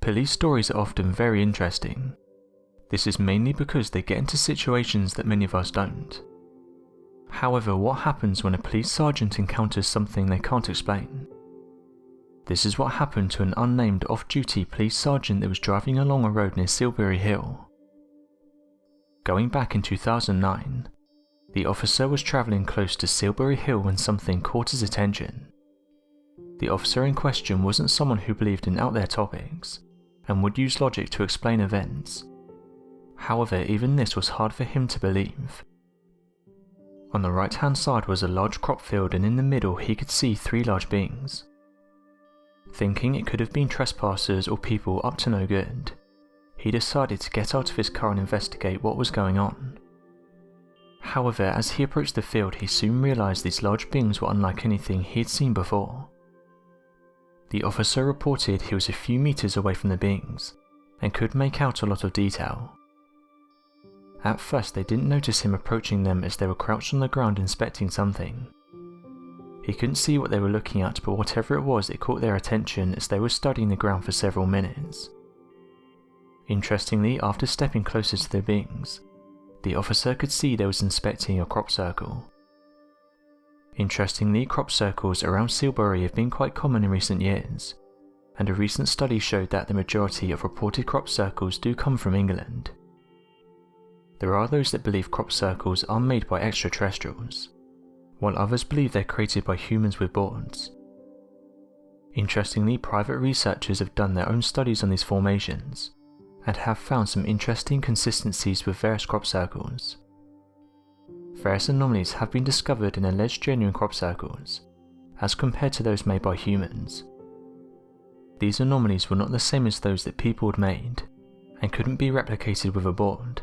Police stories are often very interesting. This is mainly because they get into situations that many of us don't. However, what happens when a police sergeant encounters something they can't explain? This is what happened to an unnamed off-duty police sergeant that was driving along a road near Silbury Hill. Going back in 2009, the officer was travelling close to Silbury Hill when something caught his attention. The officer in question wasn't someone who believed in out there topics, and would use logic to explain events. However, even this was hard for him to believe. On the right hand side was a large crop field, and in the middle he could see 3 large beings. Thinking it could have been trespassers or people up to no good, he decided to get out of his car and investigate what was going on. However, as he approached the field, he soon realised these large beings were unlike anything he had seen before. The officer reported he was a few meters away from the beings, and could make out a lot of detail. At first they didn't notice him approaching them as they were crouched on the ground inspecting something. He couldn't see what they were looking at, but whatever it was, it caught their attention as they were studying the ground for several minutes. Interestingly, after stepping closer to the beings, the officer could see they was inspecting a crop circle. Interestingly, crop circles around Silbury have been quite common in recent years, and a recent study showed that the majority of reported crop circles do come from England. There are those that believe crop circles are made by extraterrestrials, while others believe they're created by humans with boards. Interestingly, private researchers have done their own studies on these formations, and have found some interesting consistencies with various crop circles. Various anomalies have been discovered in alleged genuine crop circles, as compared to those made by humans. These anomalies were not the same as those that people had made, and couldn't be replicated with a board.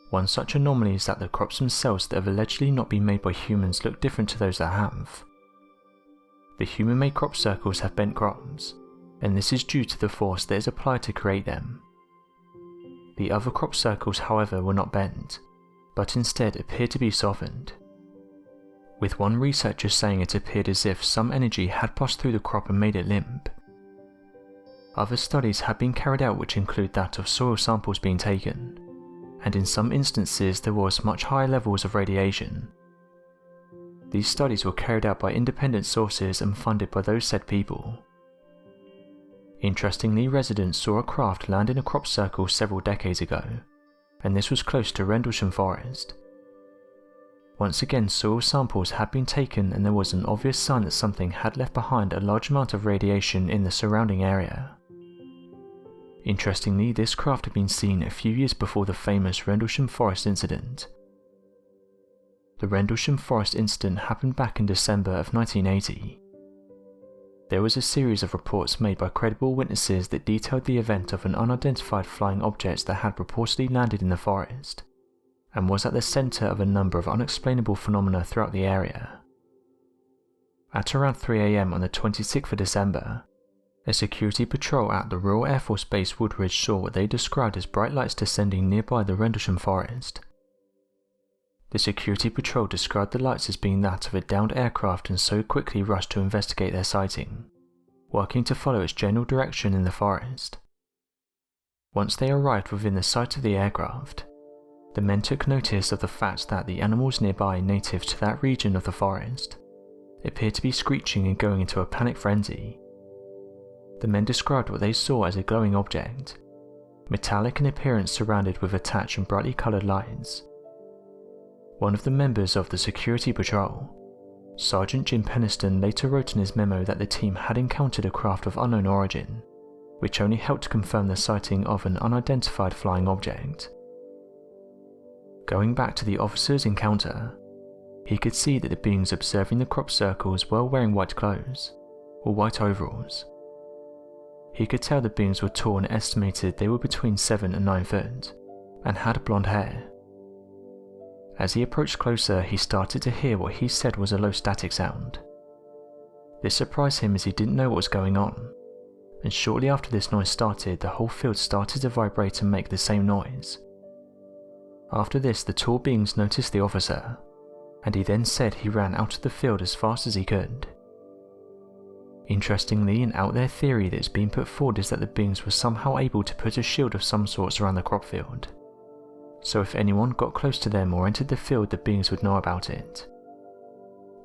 One such anomaly is that the crops themselves that have allegedly not been made by humans look different to those that have. The human-made crop circles have bent crops, and this is due to the force that is applied to create them. The other crop circles, however, were not bent, but instead appeared to be softened, with one researcher saying it appeared as if some energy had passed through the crop and made it limp. Other studies have been carried out which include that of soil samples being taken, and in some instances there was much higher levels of radiation. These studies were carried out by independent sources and funded by those said people. Interestingly, residents saw a craft land in a crop circle several decades ago, and this was close to Rendlesham Forest. Once again, soil samples had been taken and there was an obvious sign that something had left behind a large amount of radiation in the surrounding area. Interestingly, this craft had been seen a few years before the famous Rendlesham Forest incident. The Rendlesham Forest incident happened back in December of 1980. There was a series of reports made by credible witnesses that detailed the event of an unidentified flying object that had reportedly landed in the forest, and was at the centre of a number of unexplainable phenomena throughout the area. At around 3 AM on the 26th of December, a security patrol at the Royal Air Force Base Woodridge saw what they described as bright lights descending nearby the Rendlesham Forest. The security patrol described the lights as being that of a downed aircraft and so quickly rushed to investigate their sighting, working to follow its general direction in the forest. Once they arrived within the sight of the aircraft, the men took notice of the fact that the animals nearby native to that region of the forest appeared to be screeching and going into a panic frenzy. The men described what they saw as a glowing object, metallic in appearance surrounded with attached and brightly coloured lights. One of the members of the security patrol, Sergeant Jim Peniston, later wrote in his memo that the team had encountered a craft of unknown origin, which only helped to confirm the sighting of an unidentified flying object. Going back to the officer's encounter, he could see that the beings observing the crop circles were wearing white clothes, or white overalls. He could tell the beings were tall and estimated they were between 7 and 9 foot, and had blonde hair. As he approached closer, he started to hear what he said was a low static sound. This surprised him as he didn't know what was going on, and shortly after this noise started, the whole field started to vibrate and make the same noise. After this, the tall beings noticed the officer, and he then said he ran out of the field as fast as he could. Interestingly, an out there theory that has been put forward is that the beings were somehow able to put a shield of some sorts around the crop field. So if anyone got close to them or entered the field, the beings would know about it,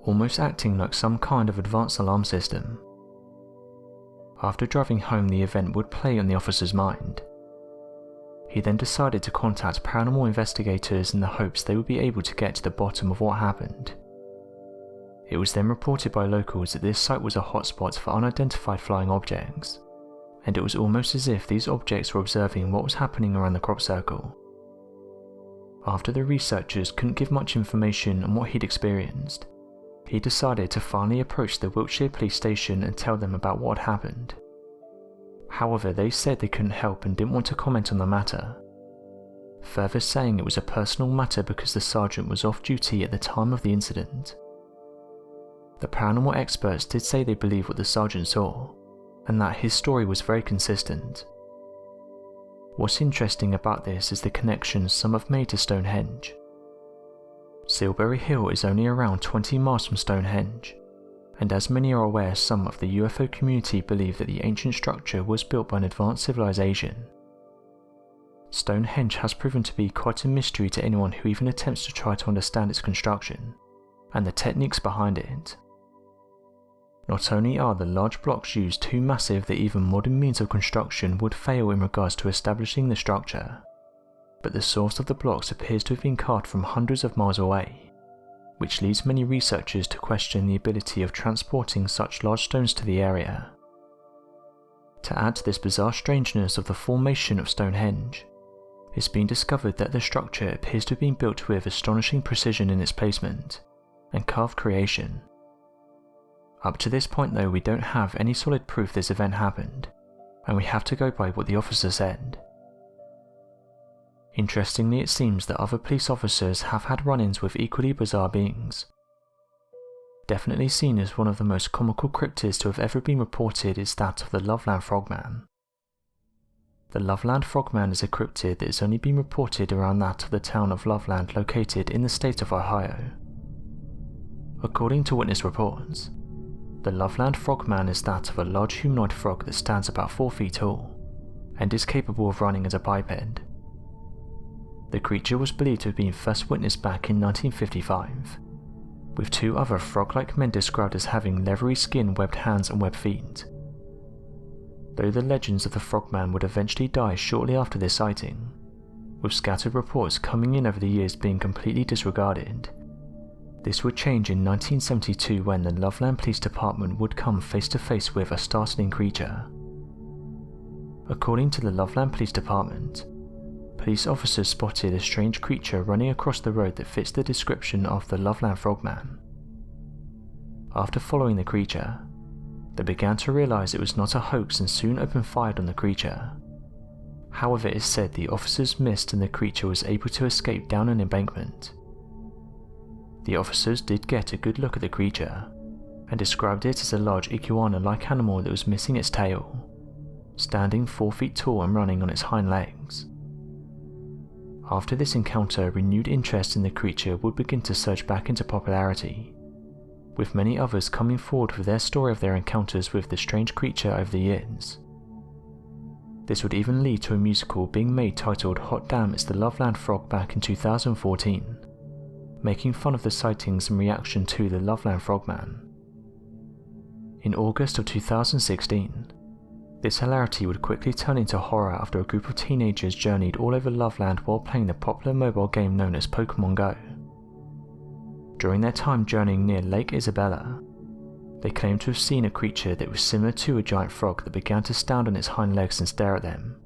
almost acting like some kind of advanced alarm system. After driving home, the event would play on the officer's mind. He then decided to contact paranormal investigators in the hopes they would be able to get to the bottom of what happened. It was then reported by locals that this site was a hotspot for unidentified flying objects, and it was almost as if these objects were observing what was happening around the crop circle. After the researchers couldn't give much information on what he'd experienced, he decided to finally approach the Wiltshire police station and tell them about what had happened. However, they said they couldn't help and didn't want to comment on the matter, further saying it was a personal matter because the sergeant was off duty at the time of the incident. The paranormal experts did say they believed what the sergeant saw, and that his story was very consistent. What's interesting about this is the connections some have made to Stonehenge. Silbury Hill is only around 20 miles from Stonehenge, and as many are aware, some of the UFO community believe that the ancient structure was built by an advanced civilization. Stonehenge has proven to be quite a mystery to anyone who even attempts to try to understand its construction, and the techniques behind it. Not only are the large blocks used too massive that even modern means of construction would fail in regards to establishing the structure, but the source of the blocks appears to have been carved from hundreds of miles away, which leads many researchers to question the ability of transporting such large stones to the area. To add to this bizarre strangeness of the formation of Stonehenge, it's been discovered that the structure appears to have been built with astonishing precision in its placement and carved creation. Up to this point though, we don't have any solid proof this event happened, and we have to go by what the officer said. Interestingly, it seems that other police officers have had run-ins with equally bizarre beings. Definitely seen as one of the most comical cryptids to have ever been reported is that of the Loveland Frogman. The Loveland Frogman is a cryptid that has only been reported around that of the town of Loveland located in the state of Ohio. According to witness reports, the Loveland Frogman is that of a large humanoid frog that stands about 4 feet tall, and is capable of running as a biped. The creature was believed to have been first witnessed back in 1955, with 2 other frog-like men described as having leathery skin, webbed hands and webbed feet. Though the legends of the Frogman would eventually die shortly after this sighting, with scattered reports coming in over the years being completely disregarded, this would change in 1972 when the Loveland Police Department would come face to face with a startling creature. According to the Loveland Police Department, police officers spotted a strange creature running across the road that fits the description of the Loveland Frogman. After following the creature, they began to realise it was not a hoax and soon opened fire on the creature. However, it is said the officers missed and the creature was able to escape down an embankment. The officers did get a good look at the creature, and described it as a large iguana-like animal that was missing its tail, standing 4 feet tall and running on its hind legs. After this encounter, renewed interest in the creature would begin to surge back into popularity, with many others coming forward with their story of their encounters with the strange creature over the years. This would even lead to a musical being made titled Hot Damn It's the Loveland Frog back in 2014, making fun of the sightings in reaction to the Loveland Frogman. In August of 2016, this hilarity would quickly turn into horror after a group of teenagers journeyed all over Loveland while playing the popular mobile game known as Pokemon Go. During their time journeying near Lake Isabella, they claimed to have seen a creature that was similar to a giant frog that began to stand on its hind legs and stare at them.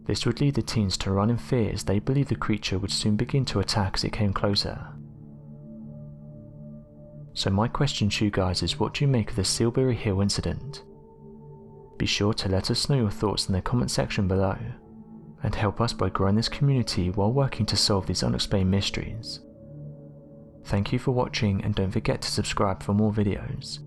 This would lead the teens to run in fear as they believed the creature would soon begin to attack as it came closer. So my question to you guys is, what do you make of the Silbury Hill incident? Be sure to let us know your thoughts in the comment section below, and help us by growing this community while working to solve these unexplained mysteries. Thank you for watching, and don't forget to subscribe for more videos.